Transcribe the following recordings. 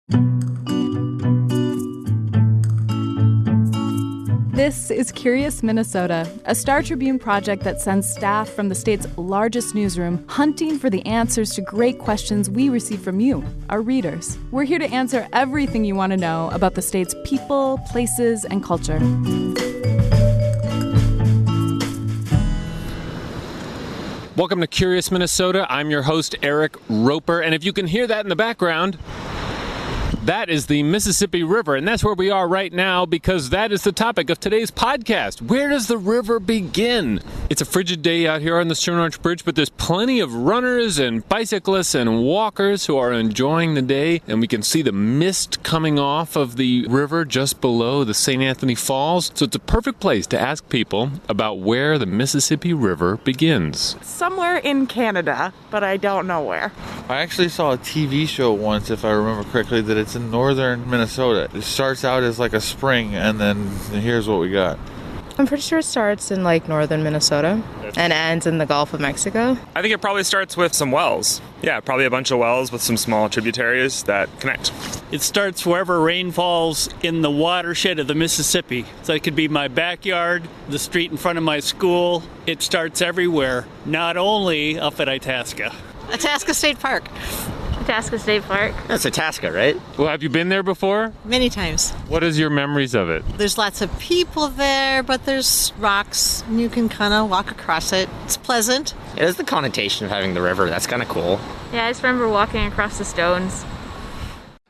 This is Curious Minnesota, a Star Tribune project that sends staff from the state's largest newsroom hunting for the answers to great questions we receive from you, our readers. We're here to answer everything you want to know about the state's people, places, and culture. Welcome to Curious Minnesota. I'm your host, Eric Roper, and if you can hear that in the background, that is the Mississippi River, and that's where we are right now because that is the topic of today's podcast. Where does the river begin? It's a frigid day out here on the Stern Arch Bridge, but there's plenty of runners and bicyclists and walkers who are enjoying the day, and we can see the mist coming off of the river just below the St. Anthony Falls. So it's a perfect place to ask people about where the Mississippi River begins. Somewhere in Canada, but I don't know where. I actually saw a TV show once, if I remember correctly, that it's in northern Minnesota. It starts out as like a spring, and then here's what we got. I'm pretty sure it starts in like northern Minnesota and ends in the Gulf of Mexico. I think it probably starts with some wells. Yeah, probably a bunch of wells with some small tributaries that connect. It starts wherever rain falls in the watershed of the Mississippi. So it could be my backyard, the street in front of my school. It starts everywhere, not only up at Itasca. Itasca State Park. Itasca State Park. That's Itasca, right? Well, have you been there before? Many times. What is your memories of it? There's lots of people there, but there's rocks, and you can kind of walk across it. It's pleasant. It is the connotation of having the river. That's kind of cool. Yeah, I just remember walking across the stones.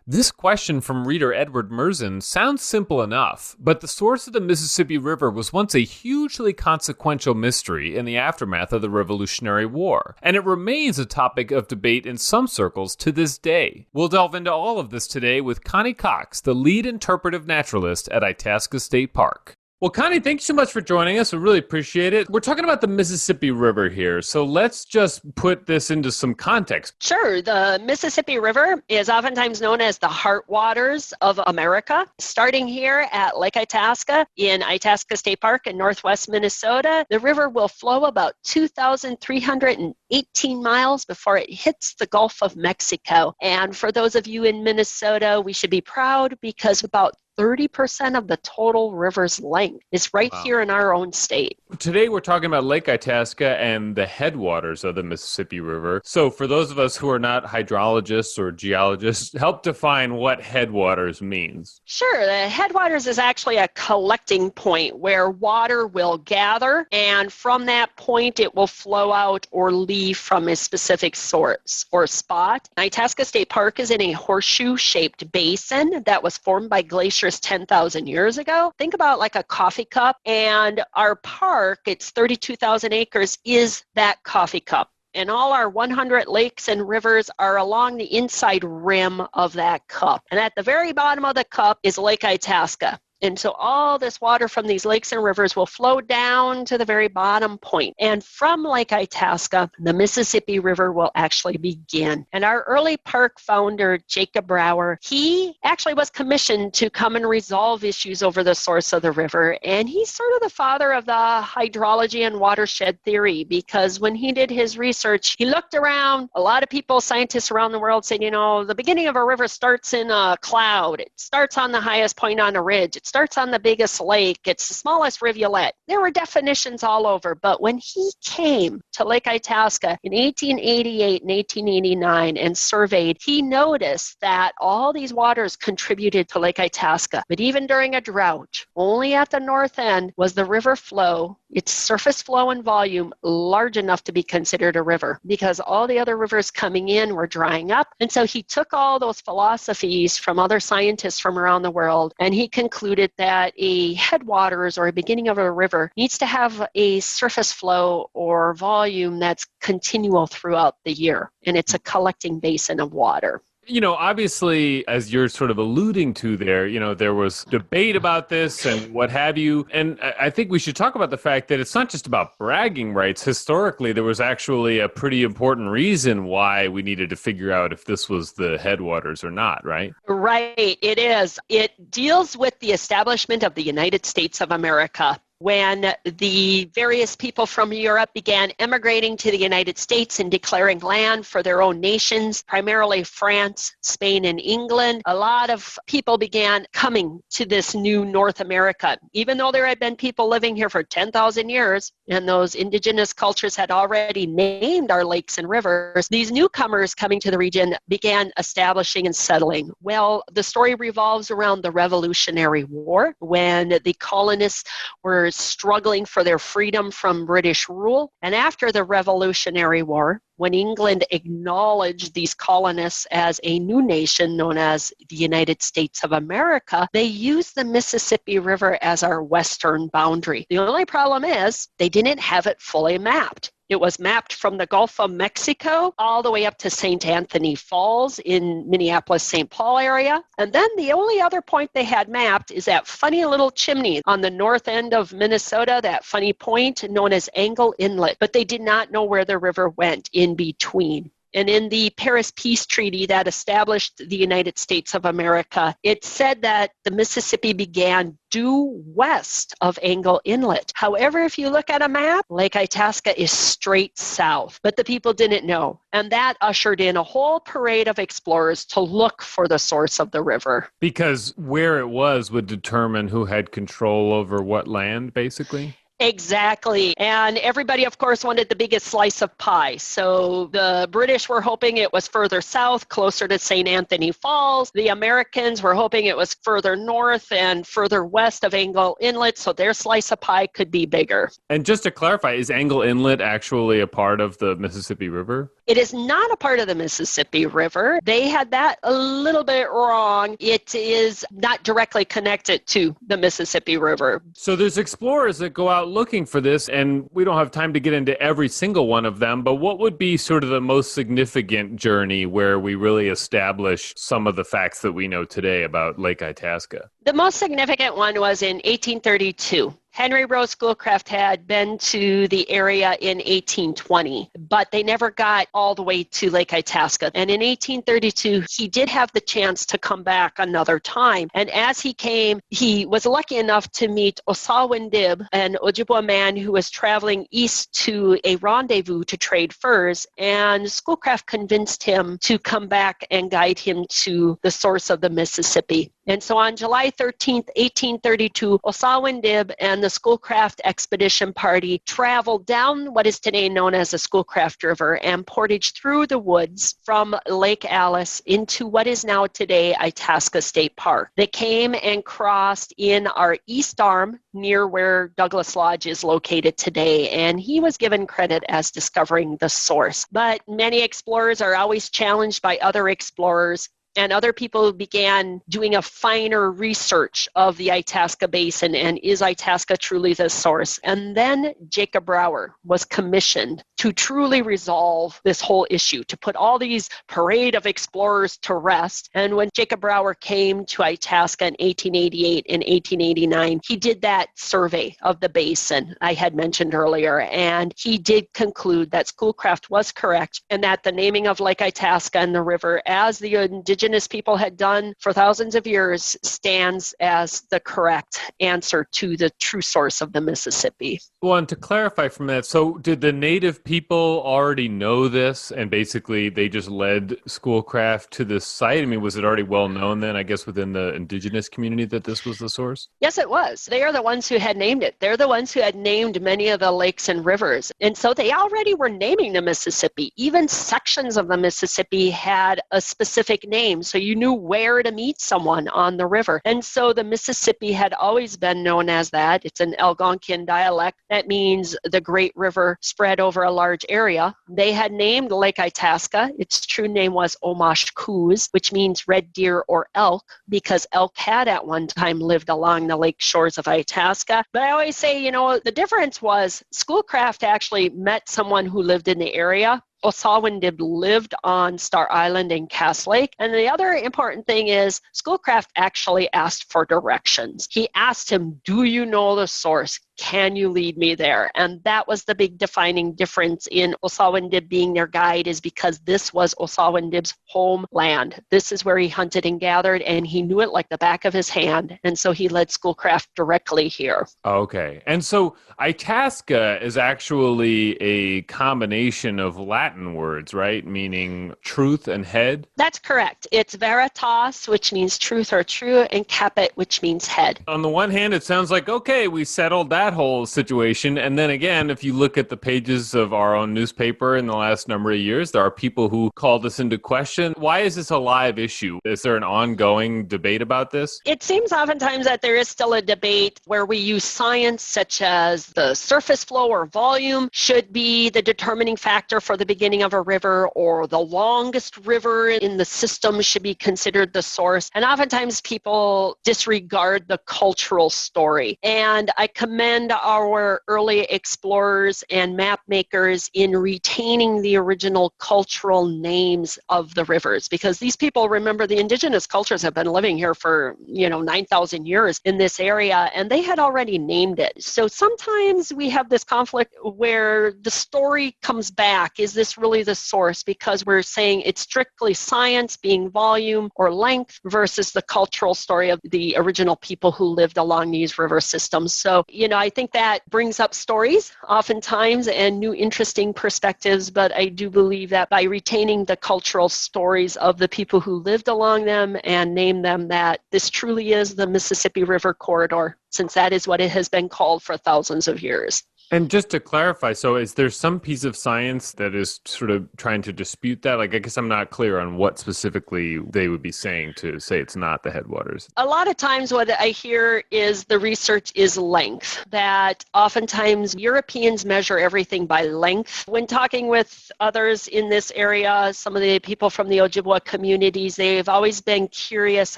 This question from reader Edward Merzen sounds simple enough, but the source of the Mississippi River was once a hugely consequential mystery in the aftermath of the Revolutionary War, and it remains a topic of debate in some circles to this day. We'll delve into all of this today with Connie Cox, the lead interpretive naturalist at Itasca State Park. Well, Connie, thanks so much for joining us. We really appreciate it. We're talking about the Mississippi River here, so let's just put this into some context. Sure. The Mississippi River is oftentimes known as the Headwaters of America. Starting here at Lake Itasca in Itasca State Park in northwest Minnesota, the river will flow about 2,318 miles before it hits the Gulf of Mexico. And for those of you in Minnesota, we should be proud because about 30% of the total river's length is right here in our own state. Today we're talking about Lake Itasca and the headwaters of the Mississippi River. So for those of us who are not hydrologists or geologists, help define what headwaters means. Sure. The headwaters is actually a collecting point where water will gather, and from that point it will flow out or leave from a specific source or spot. Itasca State Park is in a horseshoe-shaped basin that was formed by glaciers 10,000 years ago. Think about like a coffee cup, and our park, it's 32,000 acres, is that coffee cup. And all our 100 lakes and rivers are along the inside rim of that cup. And at the very bottom of the cup is Lake Itasca. And so all this water from these lakes and rivers will flow down to the very bottom point. And from Lake Itasca, the Mississippi River will actually begin. And our early park founder, Jacob Brower, he actually was commissioned to come and resolve issues over the source of the river. And he's sort of the father of the hydrology and watershed theory, because when he did his research, he looked around. A lot of people, scientists around the world said, the beginning of a river starts in a cloud. It starts on the highest point on a ridge. It starts on the biggest lake. It's the smallest rivulet. There were definitions all over, but when he came to Lake Itasca in 1888 and 1889 and surveyed, he noticed that all these waters contributed to Lake Itasca. But even during a drought, only at the north end was the river flow, its surface flow and volume, large enough to be considered a river, because all the other rivers coming in were drying up. And so he took all those philosophies from other scientists from around the world, and he concluded that a headwaters or a beginning of a river needs to have a surface flow or volume that's continual throughout the year, and it's a collecting basin of water. Obviously, as you're sort of alluding to there, there was debate about this and what have you. And I think we should talk about the fact that it's not just about bragging rights. Historically, there was actually a pretty important reason why we needed to figure out if this was the headwaters or not, right? Right, it is. It deals with the establishment of the United States of America. when the various people from Europe began emigrating to the United States and declaring land for their own nations, primarily France, Spain, and England. A lot of people began coming to this new North America. Even though there had been people living here for 10,000 years, and those indigenous cultures had already named our lakes and rivers, these newcomers coming to the region began establishing and settling. Well, the story revolves around the Revolutionary War, when the colonists were struggling for their freedom from British rule. And after the Revolutionary War, when England acknowledged these colonists as a new nation known as the United States of America, they used the Mississippi River as our western boundary. The only problem is they didn't have it fully mapped. It was mapped from the Gulf of Mexico all the way up to St. Anthony Falls in Minneapolis, St. Paul area. And then the only other point they had mapped is that funny little chimney on the north end of Minnesota, that funny point known as Angle Inlet. But they did not know where the river went in between. And in the Paris Peace Treaty that established the United States of America, it said that the Mississippi began due west of Angle Inlet. However, if you look at a map, Lake Itasca is straight south, but the people didn't know. And that ushered in a whole parade of explorers to look for the source of the river. Because where it was would determine who had control over what land, basically? Exactly. And everybody, of course, wanted the biggest slice of pie. So the British were hoping it was further south, closer to St. Anthony Falls. The Americans were hoping it was further north and further west of Angle Inlet, so their slice of pie could be bigger. And just to clarify, is Angle Inlet actually a part of the Mississippi River? It is not a part of the Mississippi River. They had that a little bit wrong. It is not directly connected to the Mississippi River. So there's explorers that go out looking for this, and we don't have time to get into every single one of them, but what would be sort of the most significant journey where we really establish some of the facts that we know today about Lake Itasca? The most significant one was in 1832. Henry Rose Schoolcraft had been to the area in 1820, but they never got all the way to Lake Itasca. And in 1832, he did have the chance to come back another time. And as he came, he was lucky enough to meet Osawindib, an Ojibwa man who was traveling east to a rendezvous to trade furs. And Schoolcraft convinced him to come back and guide him to the source of the Mississippi. And so on July 13th, 1832, Osawindib and the Schoolcraft expedition party traveled down what is today known as the Schoolcraft River and portaged through the woods from Lake Alice into what is now today Itasca State Park. They came and crossed in our east arm near where Douglas Lodge is located today, and he was given credit as discovering the source. But many explorers are always challenged by other explorers, and other people began doing a finer research of the Itasca Basin and is Itasca truly the source? And then Jacob Brower was commissioned to truly resolve this whole issue, to put all these parade of explorers to rest. And when Jacob Brower came to Itasca in 1888 and 1889, he did that survey of the basin I had mentioned earlier, and he did conclude that Schoolcraft was correct and that the naming of Lake Itasca and the river, as the indigenous people had done for thousands of years, stands as the correct answer to the true source of the Mississippi. Well, and to clarify from that, so did the native people already know this and basically they just led Schoolcraft to this site? I mean, was it already well known then, I guess, within the indigenous community that this was the source? Yes, it was. They are the ones who had named it. They're the ones who had named many of the lakes and rivers. And so they already were naming the Mississippi. Even sections of the Mississippi had a specific name, so you knew where to meet someone on the river. And so the Mississippi had always been known as that. It's an Algonquian dialect. That means the great river spread over a large area. They had named Lake Itasca. Its true name was Omash Coos, which means red deer or elk, because elk had at one time lived along the lake shores of Itasca. But I always say, the difference was Schoolcraft actually met someone who lived in the area. Osawindib lived on Star Island and Cass Lake. And the other important thing is Schoolcraft actually asked for directions. He asked him, do you know the source? can you lead me there? And that was the big defining difference in Osawandib being their guide, is because this was Osawandib's homeland. This is where he hunted and gathered, and he knew it like the back of his hand. And so he led Schoolcraft directly here. Okay. And so Itasca is actually a combination of Latin words, right? Meaning truth and head? That's correct. It's veritas, which means truth or true, and caput, which means head. On the one hand, it sounds like, okay, we settled that whole situation. And then again, if you look at the pages of our own newspaper in the last number of years, there are people who call this into question. Why is this a live issue? Is there an ongoing debate about this? It seems oftentimes that there is still a debate where we use science such as the surface flow or volume should be the determining factor for the beginning of a river, or the longest river in the system should be considered the source. And oftentimes people disregard the cultural story. And I commend our early explorers and map makers in retaining the original cultural names of the rivers, because these people, remember, the indigenous cultures have been living here for 9,000 years in this area, and they had already named it. So sometimes we have this conflict where the story comes back. Is this really the source? Because we're saying it's strictly science being volume or length versus the cultural story of the original people who lived along these river systems. So, I think that brings up stories oftentimes and new interesting perspectives, but I do believe that by retaining the cultural stories of the people who lived along them and name them, that this truly is the Mississippi River corridor, since that is what it has been called for thousands of years. And just to clarify, so is there some piece of science that is sort of trying to dispute that? Like, I guess I'm not clear on what specifically they would be saying to say it's not the headwaters. A lot of times what I hear is the research is length, that oftentimes Europeans measure everything by length. When talking with others in this area, some of the people from the Ojibwa communities, they've always been curious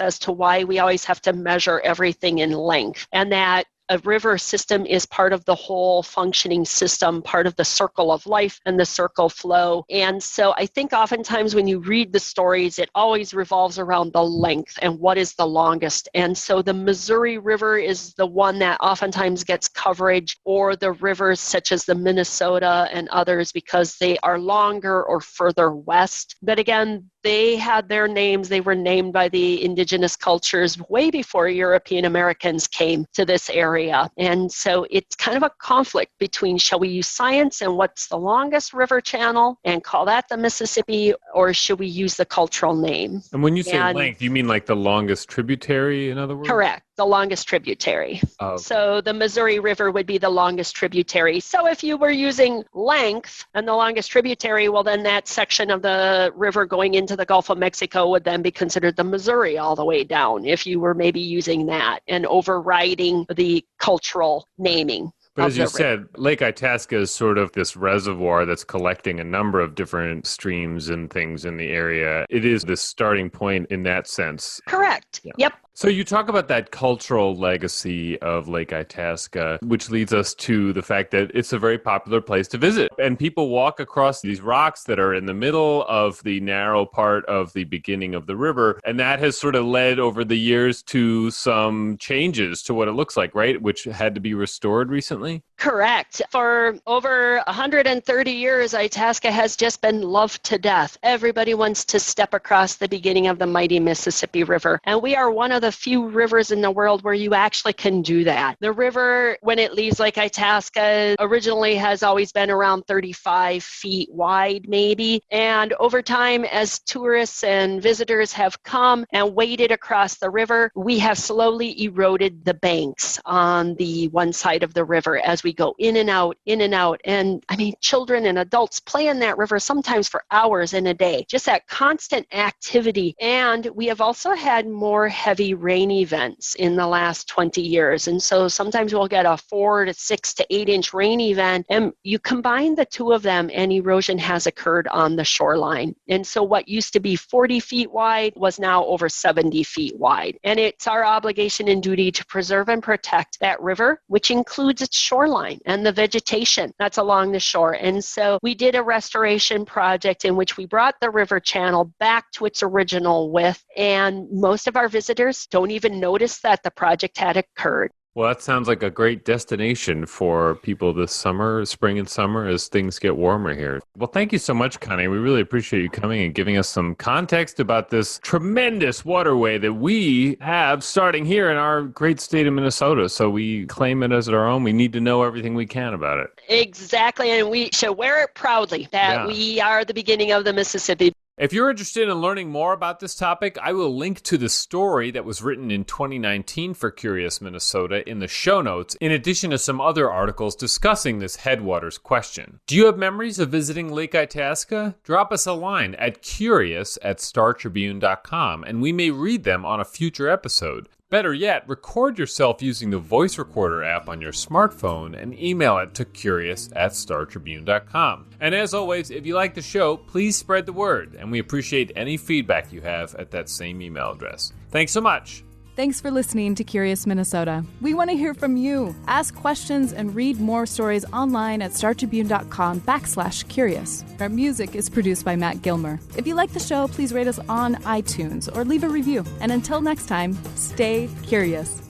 as to why we always have to measure everything in length, and that a river system is part of the whole functioning system, part of the circle of life and the circle flow. And so I think oftentimes when you read the stories, it always revolves around the length and what is the longest. And so the Missouri River is the one that oftentimes gets coverage, or the rivers such as the Minnesota and others, because they are longer or further west. But again, they had their names. They were named by the indigenous cultures way before European Americans came to this area. And so it's kind of a conflict between, shall we use science and what's the longest river channel and call that the Mississippi, or should we use the cultural name? And when you say length, you mean like the longest tributary, in other words? Correct. The longest tributary. Oh. So the Missouri River would be the longest tributary. So if you were using length and the longest tributary, well, then that section of the river going into the Gulf of Mexico would then be considered the Missouri all the way down, if you were maybe using that and overriding the cultural naming. But as you said, Lake Itasca is sort of this reservoir that's collecting a number of different streams and things in the area. It is the starting point in that sense. Correct. Yeah. Yep. So you talk about that cultural legacy of Lake Itasca, which leads us to the fact that it's a very popular place to visit. And people walk across these rocks that are in the middle of the narrow part of the beginning of the river. And that has sort of led over the years to some changes to what it looks like, right? Which had to be restored recently? Correct. For over 130 years, Itasca has just been loved to death. Everybody wants to step across the beginning of the mighty Mississippi River. And we are one of the few rivers in the world where you actually can do that. The river, when it leaves Lake Itasca, originally has always been around 35 feet wide, maybe. And over time, as tourists and visitors have come and waded across the river, we have slowly eroded the banks on the one side of the river as we go in and out, in and out. And I mean, children and adults play in that river sometimes for hours in a day, just that constant activity. And we have also had more heavy rain events in the last 20 years. And so sometimes we'll get a 4 to 6 to 8 inch rain event, and you combine the two of them and erosion has occurred on the shoreline. And so what used to be 40 feet wide was now over 70 feet wide. And it's our obligation and duty to preserve and protect that river, which includes its shoreline and the vegetation that's along the shore. And so we did a restoration project in which we brought the river channel back to its original width. And most of our visitors don't even notice that the project had occurred. Well, that sounds like a great destination for people this summer, spring and summer, as things get warmer here. Well, thank you so much, Connie. We really appreciate you coming and giving us some context about this tremendous waterway that we have starting here in our great state of Minnesota. So we claim it as our own. We need to know everything we can about it. Exactly, and we should wear it proudly that we are the beginning of the Mississippi. If you're interested in learning more about this topic, I will link to the story that was written in 2019 for Curious Minnesota in the show notes, in addition to some other articles discussing this Headwaters question. Do you have memories of visiting Lake Itasca? Drop us a line at curious@startribune.com, and we may read them on a future episode. Better yet, record yourself using the voice recorder app on your smartphone and email it to curious@startribune.com. And as always, if you like the show, please spread the word, and we appreciate any feedback you have at that same email address. Thanks so much. Thanks for listening to Curious Minnesota. We want to hear from you. Ask questions and read more stories online at startribune.com/curious. Our music is produced by Matt Gilmer. If you like the show, please rate us on iTunes or leave a review. And until next time, stay curious.